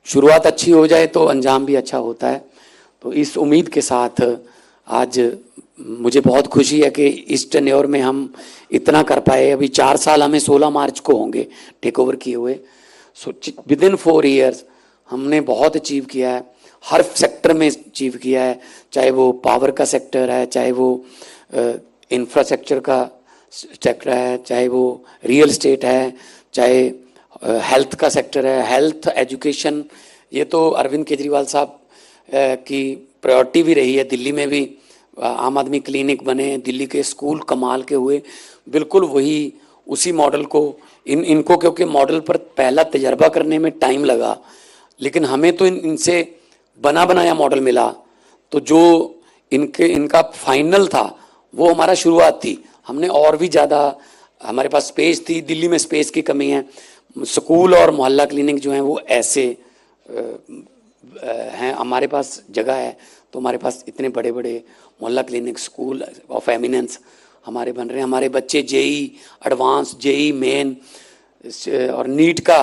शुरुआत अच्छी हो जाए तो अंजाम भी अच्छा होता है। तो इस उम्मीद के साथ आज मुझे बहुत खुशी है कि इस टेन्योर में हम इतना कर पाए। अभी 4 साल हमें 16 मार्च को होंगे टेक ओवर किए हुए। सो विद इन 4 ईयर्स हमने बहुत अचीव किया है, हर सेक्टर में अचीव किया है, चाहे वो पावर का सेक्टर है, चाहे वो इंफ्रास्ट्रक्चर का सेक्टर है, चाहे वो रियल एस्टेट है, चाहे हेल्थ का सेक्टर है, हेल्थ एजुकेशन। ये तो अरविंद केजरीवाल साहब की प्रायोरिटी भी रही है। दिल्ली में भी आम आदमी क्लिनिक बने, दिल्ली के स्कूल कमाल के हुए, बिल्कुल वही उसी मॉडल को इनको क्योंकि मॉडल पर पहला तजर्बा करने में टाइम लगा, लेकिन हमें तो इनसे बना बनाया मॉडल मिला। तो जो इनका फाइनल था वो हमारा शुरुआत थी। हमने और भी ज़्यादा, हमारे पास स्पेस थी, दिल्ली में स्पेस की कमी है। स्कूल और मोहल्ला क्लिनिक जो हैं वो ऐसे हैं, हमारे पास जगह है तो हमारे पास इतने बड़े बड़े मोहल्ला क्लिनिक, स्कूल ऑफ एमिनेंस हमारे बन रहे हैं। हमारे बच्चे जेई एडवांस, जेई मेन और नीट का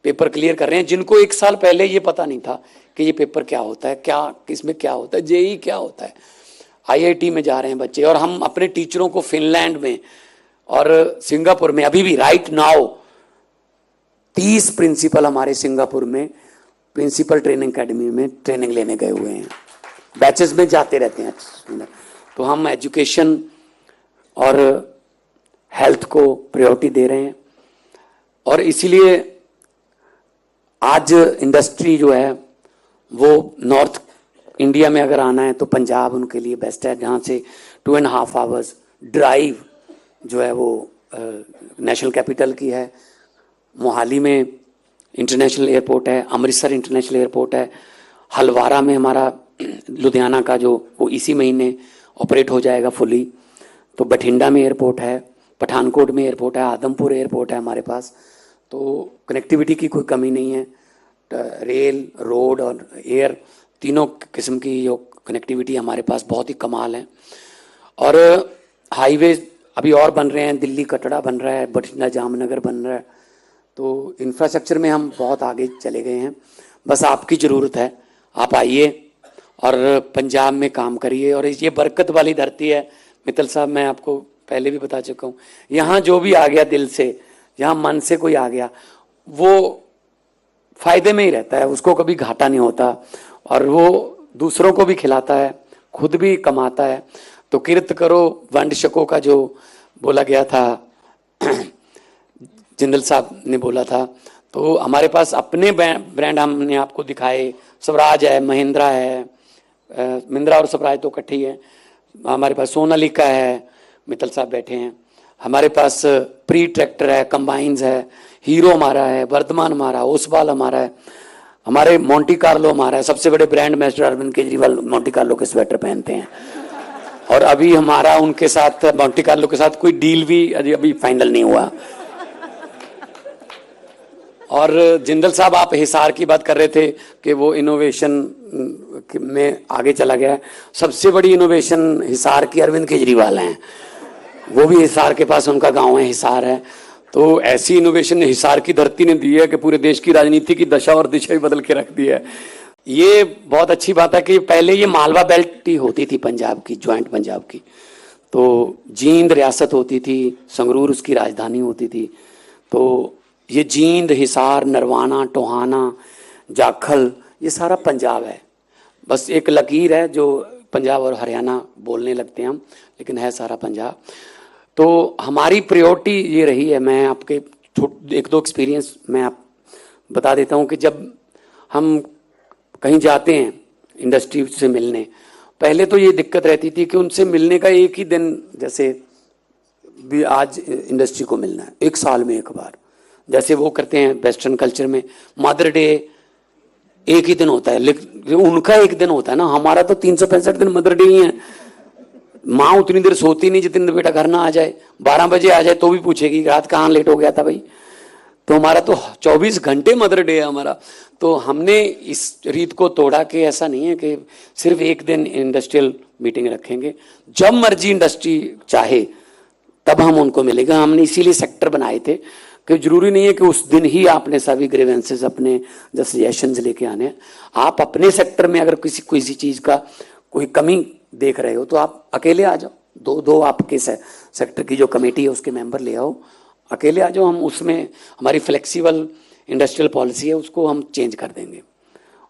पेपर क्लियर कर रहे हैं, जिनको 1 साल पहले ये पता नहीं था कि ये पेपर क्या होता है, क्या किसमें क्या होता है, जेई क्या होता है। आईआईटी में जा रहे हैं बच्चे, और हम अपने टीचरों को फिनलैंड में और सिंगापुर में अभी भी राइट नाउ 30 प्रिंसिपल हमारे सिंगापुर में प्रिंसिपल ट्रेनिंग एकेडमी में ट्रेनिंग लेने गए हुए हैं, बैचेस में जाते रहते हैं। तो हम एजुकेशन और हेल्थ को प्रायोरिटी दे रहे हैं, और इसीलिए आज इंडस्ट्री जो है वो नॉर्थ इंडिया में अगर आना है तो पंजाब उनके लिए बेस्ट है, जहाँ से 2.5 आवर्स ड्राइव जो है वो नेशनल कैपिटल की है। मोहाली में इंटरनेशनल एयरपोर्ट है, अमृतसर इंटरनेशनल एयरपोर्ट है, हलवारा में हमारा लुधियाना का जो वो इसी महीने ऑपरेट हो जाएगा फुली। तो बठिंडा में एयरपोर्ट है, पठानकोट में एयरपोर्ट है, आदमपुर एयरपोर्ट है हमारे पास। तो कनेक्टिविटी की कोई कमी नहीं है। रेल, रोड और एयर तीनों किस्म की जो कनेक्टिविटी हमारे पास बहुत ही कमाल है। और हाईवे अभी और बन रहे हैं, दिल्ली कटरा बन रहा है, बठिंडा जामनगर बन रहा है। तो इंफ्रास्ट्रक्चर में हम बहुत आगे चले गए हैं। बस आपकी ज़रूरत है, आप आइए और पंजाब में काम करिए। और ये बरकत वाली धरती है मित्तल साहब, मैं आपको पहले भी बता चुका हूँ। यहाँ जो भी आ गया दिल से, यहाँ मन से कोई आ गया, वो फायदे में ही रहता है, उसको कभी घाटा नहीं होता, और वो दूसरों को भी खिलाता है, खुद भी कमाता है। तो किरत करो वंड शको का जो बोला गया था, जिंदल साहब ने बोला था। तो हमारे पास अपने ब्रांड हमने आपको दिखाए, स्वराज है, महिंद्रा है, महिंद्रा और स्वराज तो इकट्ठी है। हमारे पास सोनालिका है, मित्तल साहब बैठे हैं। हमारे पास प्री ट्रैक्टर है, कंबाइंस है, हीरो हमारा है, वर्धमान हमारा, ओसवाल हमारा है, हमारे मोंटी कार्लो हमारा है। सबसे बड़े brand ambassador Arvind Kejriwal Monte Carlo के स्वेटर पहनते हैं। और अभी हमारा उनके साथ, मोंटी कार्लो के साथ कोई डील भी अभी फाइनल नहीं हुआ। और जिंदल साहब, आप हिसार की बात कर रहे थे कि वो इनोवेशन में आगे चला गया है। सबसे बड़ी इनोवेशन हिसार की अरविंद केजरीवाल हैं, वो भी हिसार के पास उनका गांव है, हिसार है। तो ऐसी इनोवेशन हिसार की धरती ने दी है कि पूरे देश की राजनीति की दशा और दिशा ही बदल के रख दी है। ये बहुत अच्छी बात है कि पहले ये मालवा बेल्ट ही होती थी पंजाब की, ज्वाइंट पंजाब की। तो जींद रियासत होती थी, संगरूर उसकी राजधानी होती थी। तो ये जींद, हिसार, नरवाना, टोहाना, जाखल, ये सारा पंजाब है। बस एक लकीर है जो पंजाब और हरियाणा बोलने लगते हैं हम, लेकिन है सारा पंजाब। तो हमारी प्रायोरिटी ये रही है। मैं आपके 1-2 एक्सपीरियंस मैं आप बता देता हूँ कि जब हम कहीं जाते हैं इंडस्ट्री से मिलने, पहले तो ये दिक्कत रहती थी कि उनसे मिलने का एक ही दिन, जैसे भी आज इंडस्ट्री को मिलना है 1 साल में 1 बार, जैसे वो करते हैं वेस्टर्न कल्चर में। मदर डे एक ही दिन होता है, लेकिन उनका एक दिन होता है ना, हमारा तो 365 दिन मदर डे ही है। माँ उतनी देर सोती नहीं जितनी देर बेटा घर ना आ जाए, 12 बजे आ जाए तो भी पूछेगी रात कहाँ लेट हो गया था भाई। तो हमारा तो 24 घंटे मदर डे है हमारा। तो हमने इस रीत को तोड़ा कि ऐसा नहीं है कि सिर्फ एक दिन इंडस्ट्रियल मीटिंग रखेंगे, जब मर्जी इंडस्ट्री चाहे तब हम उनको मिलेगा। हमने इसीलिए सेक्टर बनाए थे कि जरूरी नहीं है कि उस दिन ही आपने सभी ग्रीवेंसेस अपने जो सजेशंस लेके आने हैं। आप अपने सेक्टर में अगर किसी चीज का कोई कमी देख रहे हो तो आप अकेले आ जाओ, दो आपके सेक्टर की जो कमेटी है उसके मेंबर ले आओ, अकेले आ जाओ। हम उसमें हमारी फ्लेक्सिबल इंडस्ट्रियल पॉलिसी है, उसको हम चेंज कर देंगे।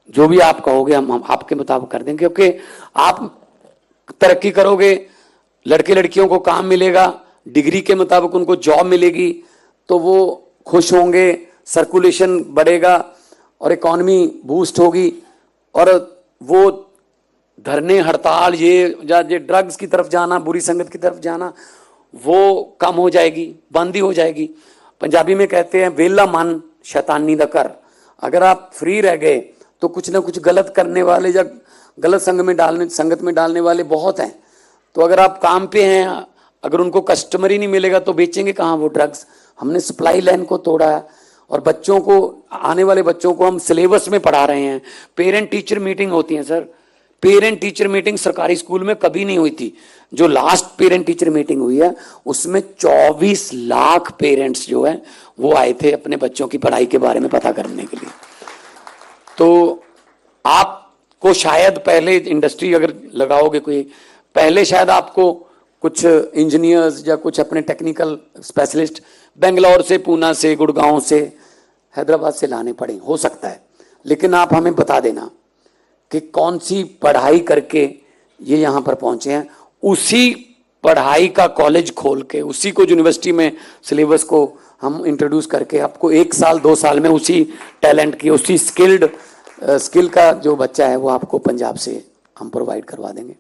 जो भी आप कहोगे हम आपके मुताबिक कर देंगे, क्योंकि आप तरक्की करोगे, लड़के लड़कियों को काम मिलेगा, डिग्री के मुताबिक उनको जॉब मिलेगी, तो वो खुश होंगे, सर्कुलेशन बढ़ेगा और इकॉनमी बूस्ट होगी। और वो धरने हड़ताल, ये ड्रग्स की तरफ जाना, बुरी संगत की तरफ जाना, वो कम हो जाएगी, बंद ही हो जाएगी। पंजाबी में कहते हैं वेला मन शैतानी दा कर। अगर आप फ्री रह गए तो कुछ ना कुछ गलत करने वाले या गलत संगत में डालने वाले बहुत हैं। तो अगर आप काम पे हैं, अगर उनको कस्टमर ही नहीं मिलेगा तो बेचेंगे कहाँ वो ड्रग्स। हमने सप्लाई लाइन को तोड़ा है और बच्चों को, आने वाले बच्चों को हम सिलेबस में पढ़ा रहे हैं। पेरेंट टीचर मीटिंग होती है सर, पेरेंट टीचर मीटिंग सरकारी स्कूल में कभी नहीं हुई थी। जो लास्ट पेरेंट टीचर मीटिंग हुई है उसमें 24 लाख पेरेंट्स जो है वो आए थे अपने बच्चों की पढ़ाई के बारे में पता करने के लिए। तो आपको शायद पहले इंडस्ट्री अगर लगाओगे कोई, पहले शायद आपको कुछ इंजीनियर्स या कुछ अपने टेक्निकल स्पेशलिस्ट बेंगलोर से, पूना से, गुड़गांव से, हैदराबाद से लाने पड़े, हो सकता है। लेकिन आप हमें बता देना कि कौन सी पढ़ाई करके ये यहाँ पर पहुंचे हैं। उसी पढ़ाई का कॉलेज खोल के, उसी को यूनिवर्सिटी में सिलेबस को हम इंट्रोड्यूस करके आपको 1 साल 2 साल में उसी टैलेंट की, उसी स्किल का जो बच्चा है वो आपको पंजाब से हम प्रोवाइड करवा देंगे।